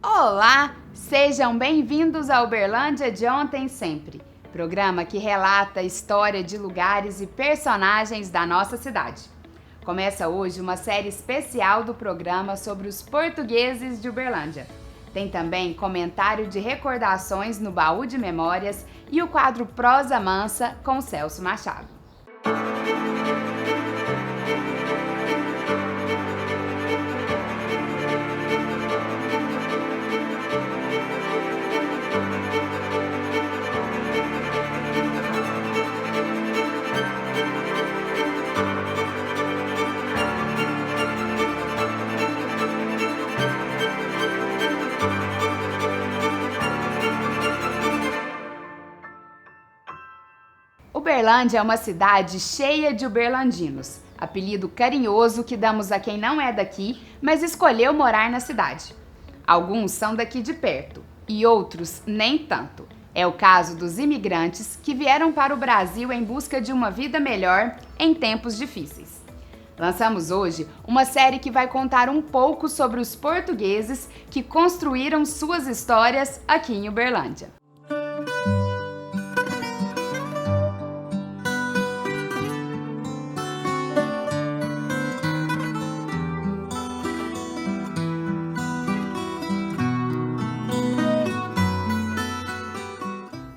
Olá, sejam bem-vindos ao Uberlândia de Ontem e Sempre, programa que relata a história de lugares e personagens da nossa cidade. Começa hoje uma série especial do programa sobre os portugueses de Uberlândia. Tem também comentário de recordações no Baú de Memórias e o quadro Prosa Mansa com Celso Machado. Uberlândia é uma cidade cheia de uberlandinos, apelido carinhoso que damos a quem não é daqui, mas escolheu morar na cidade. Alguns são daqui de perto e outros nem tanto. É o caso dos imigrantes que vieram para o Brasil em busca de uma vida melhor em tempos difíceis. Lançamos hoje uma série que vai contar um pouco sobre os portugueses que construíram suas histórias aqui em Uberlândia.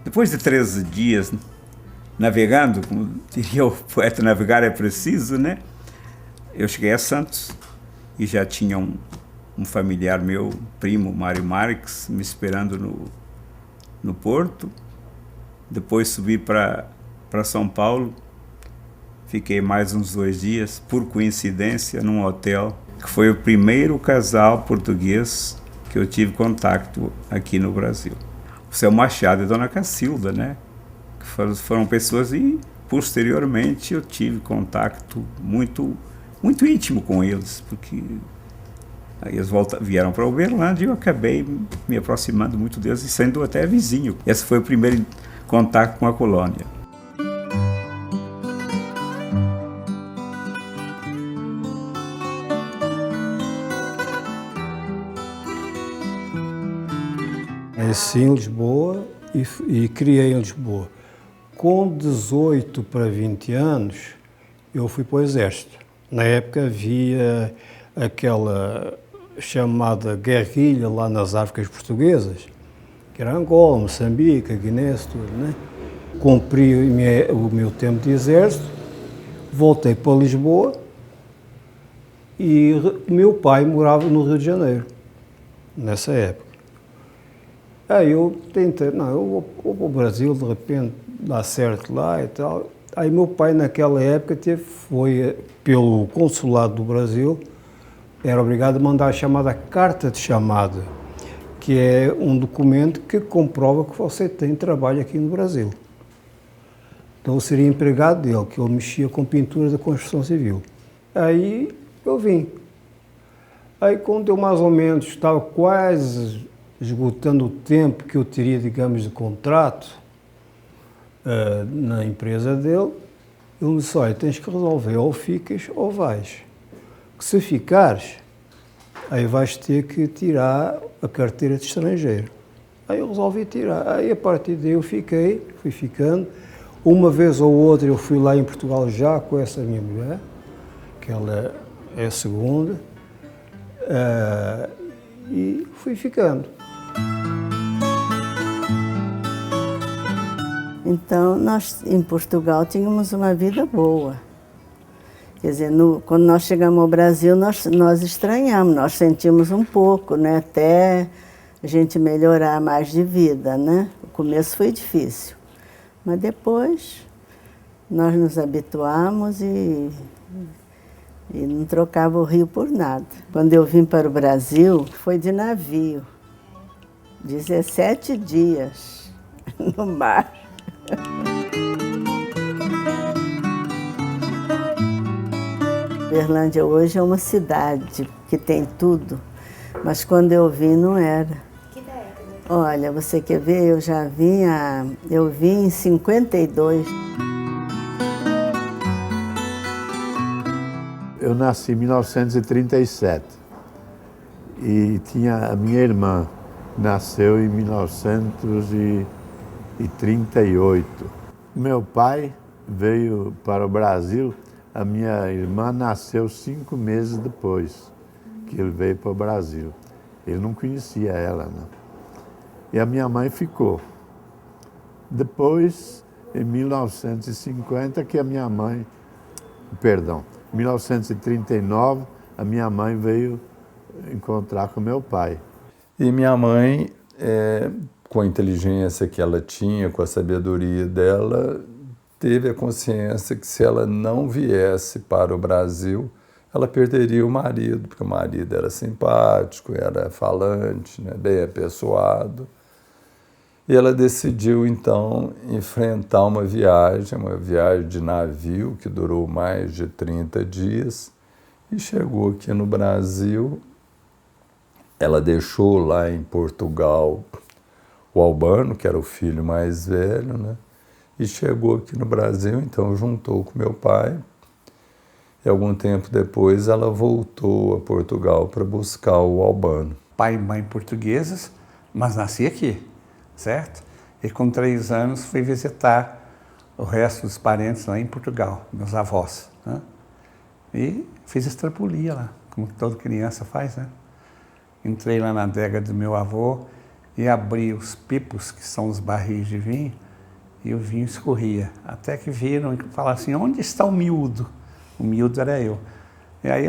Depois de 13 dias navegando, como diria o poeta, navegar é preciso, né? Eu cheguei a Santos e já tinha um familiar meu, primo, Mário Marques, me esperando no porto. Depois subi para São Paulo, fiquei mais uns 2 dias, por coincidência, num hotel, que foi o primeiro casal português que eu tive contato aqui no Brasil. O Seu Machado e a Dona Cacilda, né? Que foram pessoas e, posteriormente, eu tive contato muito íntimo com eles, porque aí eles vieram para Uberlândia e eu acabei me aproximando muito deles e sendo até vizinho. Esse foi o primeiro contato com a colônia. Nasci em Lisboa e criei em Lisboa. Com 18 para 20 anos, eu fui para o Exército. Na época havia aquela chamada guerrilha lá nas Áfricas Portuguesas, que era Angola, Moçambique, Guiné, tudo, né? Cumpri o meu tempo de Exército, voltei para Lisboa e meu pai morava no Rio de Janeiro, nessa época. Aí eu tentei, eu vou para o Brasil, de repente dá certo lá e tal. Aí meu pai naquela época foi pelo consulado do Brasil, era obrigado a mandar a chamada carta de chamada, que é um documento que comprova que você tem trabalho aqui no Brasil. Então eu seria empregado dele, que ele mexia com pinturas da construção civil. Aí eu vim. Aí quando eu mais ou menos estava quase esgotando o tempo que eu teria, digamos, de contrato na empresa dele, ele me disse, olha, tens que resolver, ou ficas ou vais. Que se ficares, aí vais ter que tirar a carteira de estrangeiro. Aí eu resolvi tirar. Aí a partir daí eu fui ficando. Uma vez ou outra eu fui lá em Portugal já com essa minha mulher, que ela é a segunda, e fui ficando. Então, nós em Portugal tínhamos uma vida boa. Quer dizer, quando nós chegamos ao Brasil, nós estranhamos, nós sentimos um pouco, né? Até a gente melhorar mais de vida, né? O começo foi difícil, mas depois nós nos habituamos e não trocava o Rio por nada. Quando eu vim para o Brasil, foi de navio, 17 dias no mar. Uberlândia hoje é uma cidade que tem tudo, mas quando eu vim não era. Que década? Olha, você quer ver? Eu vim em 52. Eu nasci em 1937 e tinha a minha irmã, nasceu em 1938. Meu pai veio para o Brasil, a minha irmã nasceu 5 meses depois que ele veio para o Brasil. Ele não conhecia ela, né? E a minha mãe ficou. Depois, em 1950, que a minha mãe, perdão, 1939, a minha mãe veio encontrar com meu pai. E minha mãe, com a inteligência que ela tinha, com a sabedoria dela, teve a consciência que se ela não viesse para o Brasil, ela perderia o marido, porque o marido era simpático, era falante, né, bem apessoado. E ela decidiu, então, enfrentar uma viagem de navio, que durou mais de 30 dias, e chegou aqui no Brasil. Ela deixou lá em Portugal o Albano, que era o filho mais velho, né? E chegou aqui no Brasil, então juntou com meu pai. E algum tempo depois ela voltou a Portugal para buscar o Albano. Pai e mãe portugueses, mas nasci aqui, certo? E com 3 anos fui visitar o resto dos parentes lá em Portugal, meus avós, né? E fiz estrapulia lá, como toda criança faz, né? Entrei lá na adega do meu avô e abri os pipos, que são os barris de vinho, e o vinho escorria. Até que viram e falaram assim, onde está o miúdo? O miúdo era eu. E aí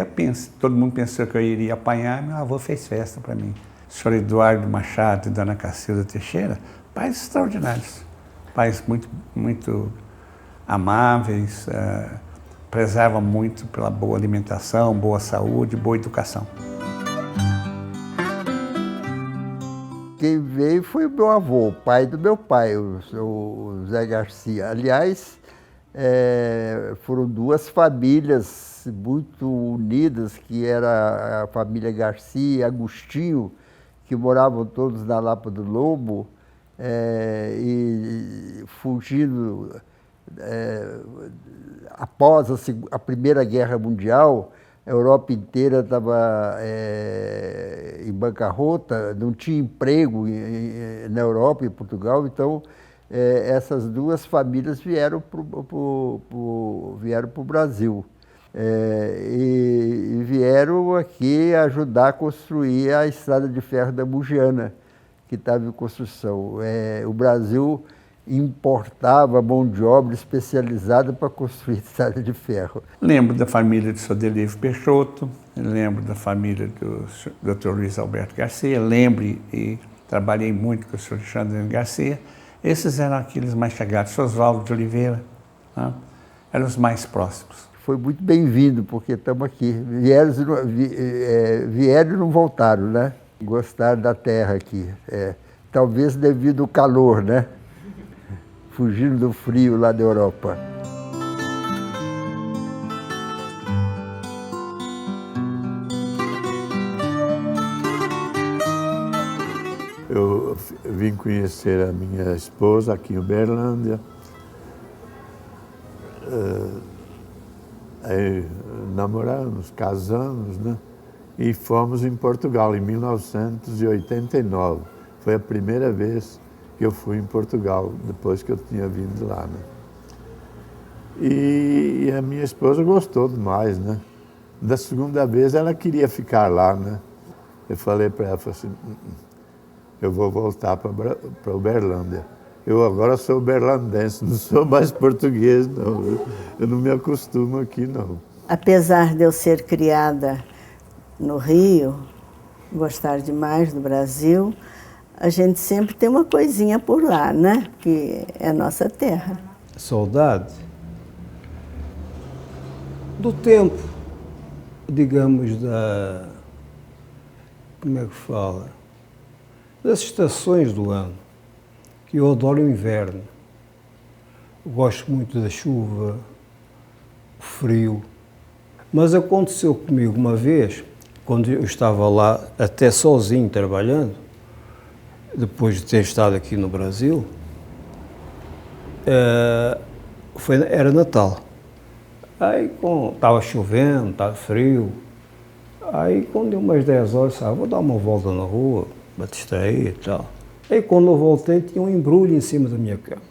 todo mundo pensou que eu iria apanhar, meu avô fez festa para mim. O senhor Eduardo Machado e dona Cacilda Teixeira, pais extraordinários, pais muito amáveis, prezavam muito pela boa alimentação, boa saúde, boa educação. Quem veio foi o meu avô, o pai do meu pai, o Zé Garcia. Aliás, foram 2 famílias muito unidas, que era a família Garcia e Agostinho, que moravam todos na Lapa do Lobo, e fugindo após a Primeira Guerra Mundial. A Europa inteira estava em bancarrota, não tinha emprego na Europa e em Portugal, então essas 2 famílias vieram para o Brasil. E vieram aqui ajudar a construir a estrada de ferro da Bugiana, que estava em construção. O Brasil importava mão de obra especializada para construir estrada de ferro. Lembro da família de Sodelívio Peixoto, lembro da família do Dr. Luiz Alberto Garcia, lembro e trabalhei muito com o Sr. Alexandre Garcia. Esses eram aqueles mais chegados, o Oswaldo de Oliveira, né? Eram os mais próximos. Foi muito bem-vindo, porque estamos aqui. Vieram e não voltaram, né? Gostaram da terra aqui. Talvez devido ao calor, né? Fugindo do frio lá da Europa. Eu vim conhecer a minha esposa aqui em Uberlândia. Aí namoramos, casamos, né? E fomos em Portugal em 1989. Foi a primeira vez que eu fui em Portugal, depois que eu tinha vindo lá, né? E a minha esposa gostou demais, né? Da segunda vez ela queria ficar lá, né? Eu falei para ela, falei assim, eu vou voltar para Uberlândia. Eu agora sou uberlandense, não sou mais português, não. Eu não me acostumo aqui, não. Apesar de eu ser criada no Rio, gostar demais do Brasil, a gente sempre tem uma coisinha por lá, né? Que é a nossa terra. Saudade do tempo, digamos, como é que fala? Das estações do ano, que eu adoro o inverno. Eu gosto muito da chuva, o frio. Mas aconteceu comigo uma vez, quando eu estava lá, até sozinho trabalhando, depois de ter estado aqui no Brasil, era Natal. Aí estava chovendo, estava frio. Aí quando deu umas 10 horas, vou dar uma volta na rua, para distrair e tal. Aí quando eu voltei tinha um embrulho em cima da minha cama.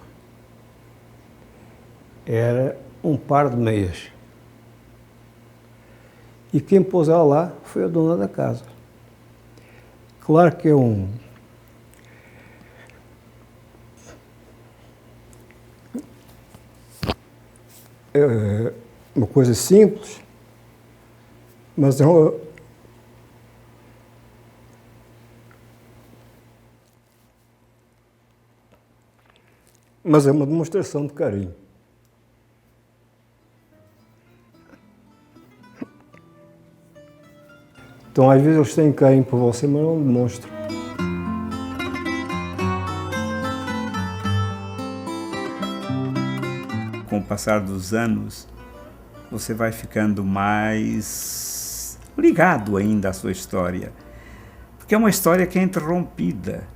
Era um par de meias. E quem pôs ela lá foi a dona da casa. Claro que é uma coisa simples, mas é uma demonstração de carinho. Então, às vezes, eles têm carinho por você, mas não demonstram. Com o passar dos anos, você vai ficando mais ligado ainda à sua história. Porque é uma história que é interrompida.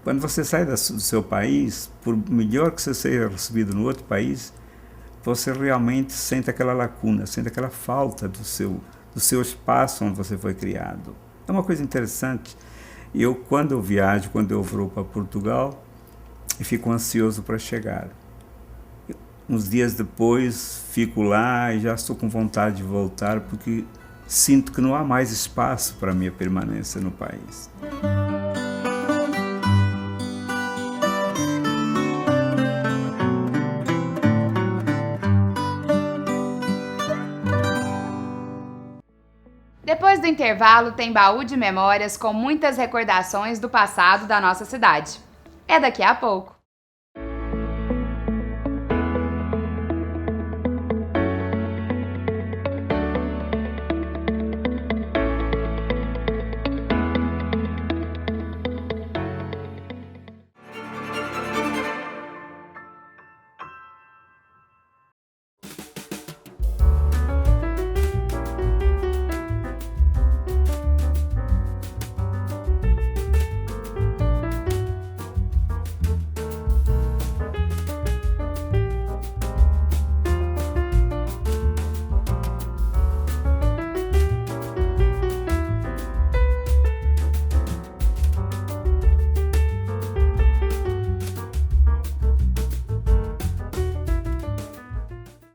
Quando você sai do seu país, por melhor que você seja recebido no outro país, você realmente sente aquela lacuna, sente aquela falta do seu espaço onde você foi criado. É uma coisa interessante. Quando eu viajo, quando eu vou para Portugal, eu fico ansioso para chegar. Uns dias depois, fico lá e já estou com vontade de voltar, porque sinto que não há mais espaço para a minha permanência no país. Depois do intervalo, tem baú de memórias com muitas recordações do passado da nossa cidade. É daqui a pouco.